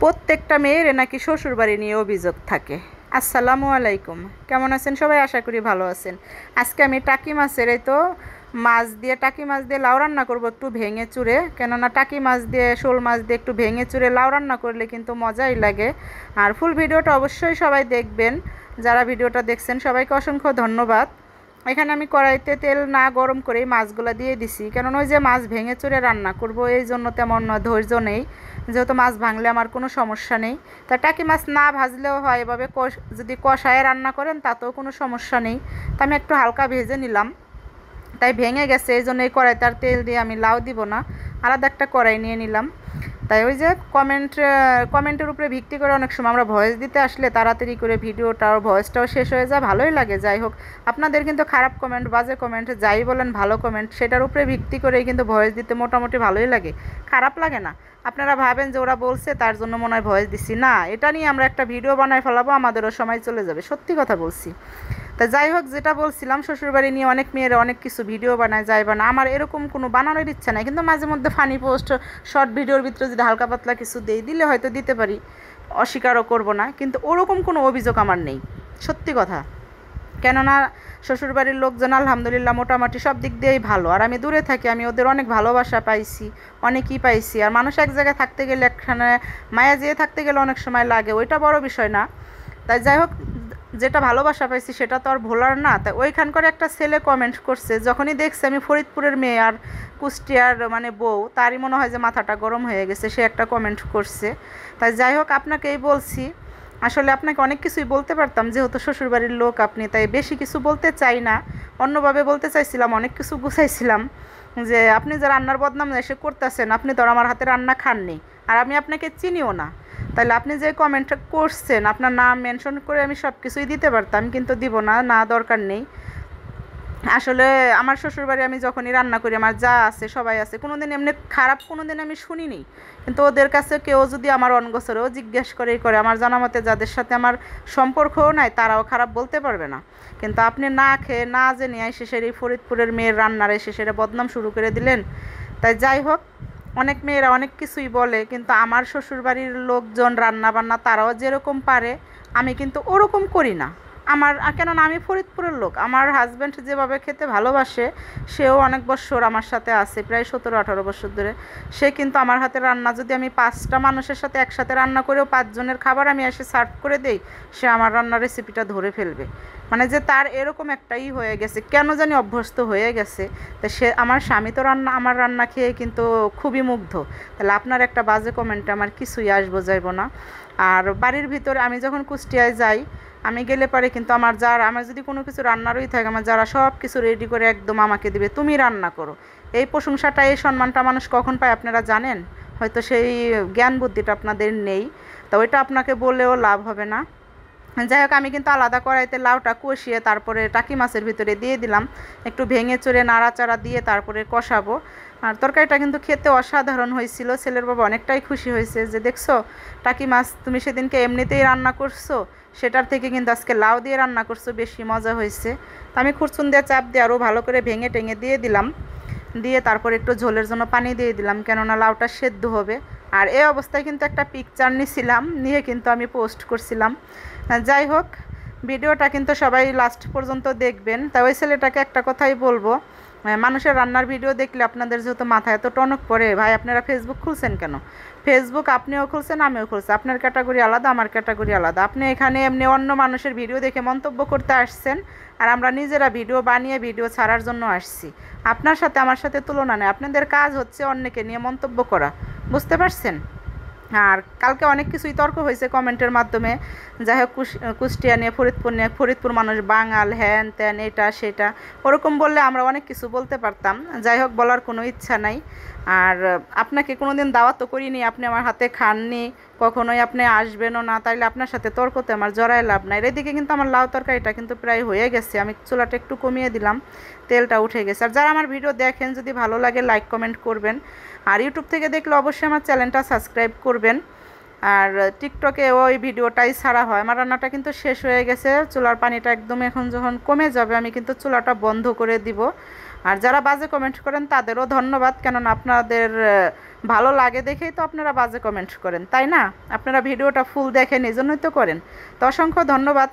প্রত্যেকটা মেয়ের নাকি শ্বশুরবাড়ি নিয়ে অভিযোগ থাকে। আসসালামু আলাইকুম, কেমন আছেন সবাই? আশা করি ভালো আছেন। আজকে আমি টাকি মাছের টাকি মাছ দিয়ে লাউ রান্না করব একটু ভেঙে চুরে, কেননা টাকি মাছ দিয়ে শোল মাছ দিয়ে একটু ভেঙে চুরে লাউ রান্না করলে কিন্তু মজাই লাগে। আর ফুল ভিডিওটা অবশ্যই সবাই দেখবেন। যারা ভিডিওটা দেখছেন সবাইকে অসংখ্য ধন্যবাদ। এখানে আমি কড়াইতে তেল না গরম করেই মাছগুলো দিয়ে দিছি, কেননা ওই যে মাছ ভেঙে চুরে রান্না করব, এই জন্য তেমন ধৈর্য নেই। যেহেতু মাছ ভাঙলে আমার কোনো সমস্যা নেই, তা টাকি মাছ না ভাজলেও হয়, এভাবে যদি কষায় রান্না করেন তাতেও কোনো সমস্যা নেই। তা আমি একটু হালকা ভেজে নিলাম, তাই ভেঙে গেছে, এই জন্য এই কড়াইতে আর তেল দিয়ে আমি লাউ দিব না, আলাদা একটা কড়াই নিয়ে নিলাম। তাই ওই যে কমেন্টের উপরে ভিত্তি করে অনেক সময় আমরা ভয়েস দিতে আসলে তাড়াতাড়ি করে ভিডিওটাও ভয়েসটাও শেষ হয়ে যায়, ভালোই লাগে। যাই হোক, আপনাদের কিন্তু খারাপ কমেন্ট, বাজে কমেন্ট, যাই বলেন ভালো কমেন্ট, সেটার উপরে ভিত্তি করেই কিন্তু ভয়েস দিতে মোটামুটি ভালোই লাগে, খারাপ লাগে না। আপনারা ভাবেন যে ওরা বলছে তার জন্য মনে হয় ভয়েস দিছি, না, এটা নিয়ে আমরা একটা ভিডিও বানায় ফেলাবো, আমাদেরও সময় চলে যাবে, সত্যি কথা বলছি। তা যাই হোক, যেটা বলছিলাম, শ্বশুরবাড়ি নিয়ে অনেক মেয়েরা অনেক কিছু ভিডিও বানায়, যায় বানা, আমার এরকম কোনো বানানোর ইচ্ছা নাই, কিন্তু মাঝে মধ্যে ফানি পোস্ট, শর্ট ভিডিওর ভিতরে যদি হালকা পাতলা কিছু দিলে হয়তো দিতে পারি, অস্বীকারও করব না, কিন্তু ওরকম কোনো অভিযোগ আমার নেই, সত্যি কথা। কেননা শ্বশুরবাড়ির লোকজন আলহামদুলিল্লাহ মোটামুটি সব দিক দিয়েই ভালো, আর আমি দূরে থাকি, আমি ওদের অনেক ভালোবাসা পাইছি, অনেকই পাইছি। আর মানুষ এক জায়গায় থাকতে গেলে, একখানে মায়া যেয়ে থাকতে গেলে অনেক সময় লাগে, ওইটা বড় বিষয় না। তাই যাই হোক, যেটা ভালোবাসা পাইছি সেটা তো আর ভোলার না। তাই ওইখানকার একটা ছেলে কমেন্ট করছে, যখনই দেখছে আমি ফরিদপুরের মেয়ে আর কুষ্টিয়ার বউ, তারই মনে হয় যে মাথাটা গরম হয়ে গেছে, সে একটা কমেন্ট করছে। তাই যাই হোক, আপনাকেই বলছি, আসলে আপনাকে অনেক কিছুই বলতে পারতাম, যেহেতু শ্বশুরবাড়ির লোক আপনি, তাই বেশি কিছু বলতে চাই না, অন্যভাবে বলতে চাইছিলাম, অনেক কিছু গুছাইছিলাম, যে আপনি যে রান্নার বদনাম এসে করতেছেন, আপনি তো আমার হাতে রান্না খাননি, আর আমি আপনাকে চিনিও না। তাহলে আপনি যে কমেন্টটা করছেন, আপনার নাম মেনশন করে আমি সব কিছুই দিতে পারতাম, কিন্তু দিব না, না দরকার নেই। আসলে আমার শ্বশুরবাড়ি আমি যখনই রান্না করি, আমার যা আছে সবাই আছে, কোনো দিন এমনি খারাপ কোনো দিন আমি শুনিনি। কিন্তু ওদের কাছে কেউ যদি আমার অনগছরেও জিজ্ঞেস করেই করে, আমার জানা মতে যাদের সাথে আমার সম্পর্কও নাই তারাও খারাপ বলতে পারবে না। কিন্তু আপনি না খেয়ে না জেনে এসে এই ফরিদপুরের মেয়ের রান্নার এসে সেটা বদনাম শুরু করে দিলেন। তাই যাই হোক, অনেক মেয়েরা অনেক কিছুই বলে, কিন্তু আমার শ্বশুরবাড়ির লোকজন রান্না বান্না তারাও যেরকম পারে আমি কিন্তু ওরকম করি না। কেননা আমি ফরিদপুরের লোক, আমার হাজব্যান্ড যেভাবে খেতে ভালোবাসে, সেও অনেক বছর আমার সাথে আছে, প্রায় 17-18 বছর ধরে। সে কিন্তু আমার হাতে রান্না যদি আমি 5টা মানুষের সাথে একসাথে রান্না করেও 5 জনের খাবার আমি এসে সার্ভ করে দেই, সে আমার রান্নার রেসিপিটা ধরে ফেলবে। যে তার এরকম একটাই হয়ে গেছে, কেন জানি অভ্যস্ত হয়ে গেছে। তো সে, আমার স্বামী তো আমার রান্না খেয়ে কিন্তু খুবই মুগ্ধ। তাহলে আপনার একটা বাজে কমেন্টে আমার কিছুই আসবো যাইব না। আর বাড়ির ভিতরে আমি যখন কুষ্টিয়ায় যাই, আমি গেলে পারে কিন্তু আমার যদি কোনো কিছু রান্নারই থাকে, আমার যারা সব কিছু রেডি করে একদম আমাকে দিবে, তুমি রান্না করো। এই প্রশংসাটা, এই সম্মানটা মানুষ কখন পায় আপনারা জানেন? হয়তো সেই জ্ঞান বুদ্ধিটা আপনাদের নেই, তো ওইটা আপনাকে বললেও লাভ হবে না। যাই হোক, আমি কিন্তু আলাদা কড়াইতে লাউটা কষিয়ে তারপরে টাকি মাছের ভিতরে দিয়ে দিলাম, একটু ভেঙে চড়ে নাড়াচাড়া দিয়ে তারপরে কষাবো। আর তরকারিটা কিন্তু খেতে অসাধারণ হয়েছিল, ছেলের বাবা অনেকটাই খুশি হয়েছে, যে দেখছো টাকি মাছ তুমি সেদিনকে এমনিতেই রান্না করছো, সেটার থেকে কিন্তু আজকে লাউ দিয়ে রান্না করছো, বেশি মজা হয়েছে। তো আমি খুরচুন দিয়ে চাপ দিয়ে আরও ভালো করে ভেঙে টেঙে দিয়ে দিলাম, দিয়ে তারপরে একটু ঝোলের জন্য পানি দিয়ে দিলাম, কেননা লাউটা সেদ্ধ হবে। আর এই অবস্থায় কিন্তু একটা পিকচার নিয়েছিলাম, নিয়ে কিন্তু আমি পোস্ট করছিলাম। যাই হোক, ভিডিওটা কিন্তু সবাই লাস্ট পর্যন্ত দেখবেন। তাই ওই ছেলেটাকে একটা কথাই বলবো, মানুষের রান্নার ভিডিও দেখলে আপনাদের যেহেতু মাথায় এত টনক পড়ে, ভাই আপনারা ফেসবুক খুলছেন কেন? ফেসবুক আপনিও খুলছেন, আমিও খুলছি, আপনার ক্যাটাগরি আলাদা, আমার ক্যাটাগরি আলাদা। আপনি এখানে এমনি অন্য মানুষের ভিডিও দেখে মন্তব্য করতে আসছেন, আর আমরা নিজেরা ভিডিও বানিয়ে ভিডিও ছাড়ার জন্য আসছি। আপনার সাথে আমার সাথে তুলনা নেই, আপনাদের কাজ হচ্ছে অন্যকে নিয়ে মন্তব্য করা, বুঝতে পারছেন? আর কালকে অনেক কিছুই তর্ক হয়েছে কমেন্টের মাধ্যমে। যাই হোক, কুষ্টিয়া নিয়ে, ফরিদপুর মানুষ বাঙাল, হ্যান ত্যান, এটা সেটা, ওরকম বললে আমরা অনেক কিছু বলতে পারতাম। যাই হোক, বলার কোনো ইচ্ছা নাই। আর আপনাকে কোনো দিন দাওয়াত তো করিনি, আপনি আমার হাতে খাননি, কখনোই আপনি আসবেনও না, তাইলে আপনার সাথে তর্কতে আমার জড়ায় লাভ নাই। এদিকে কিন্তু আমার লাউ তরকারিটা কিন্তু প্রায় হয়ে গেছে, আমি চুলাটা একটু কমিয়ে দিলাম, তেলটা উঠে গেছে। আর যারা আমার ভিডিও দেখেন, যদি ভালো লাগে লাইক কমেন্ট করবেন, আর ইউটিউব থেকে দেখলে অবশ্যই আমার চ্যানেলটা সাবস্ক্রাইব করবেন। আর টিকটকে ওই ভিডিওটাই ছাড়া হয়। আমার রান্নাটা কিন্তু শেষ হয়ে গেছে, চুলার পানিটা একদম এখন যখন কমে যাবে আমি কিন্তু চুলাটা বন্ধ করে দিব। আর যারা বাজে কমেন্ট করেন তাদেরও ধন্যবাদ, কেননা আপনাদের ভালো লাগে দেখেই তো আপনারা বাজে কমেন্ট করেন, তাই না? আপনারা ভিডিওটা ফুল দেখেন, এজন্যই তো করেন। তো অসংখ্য ধন্যবাদ।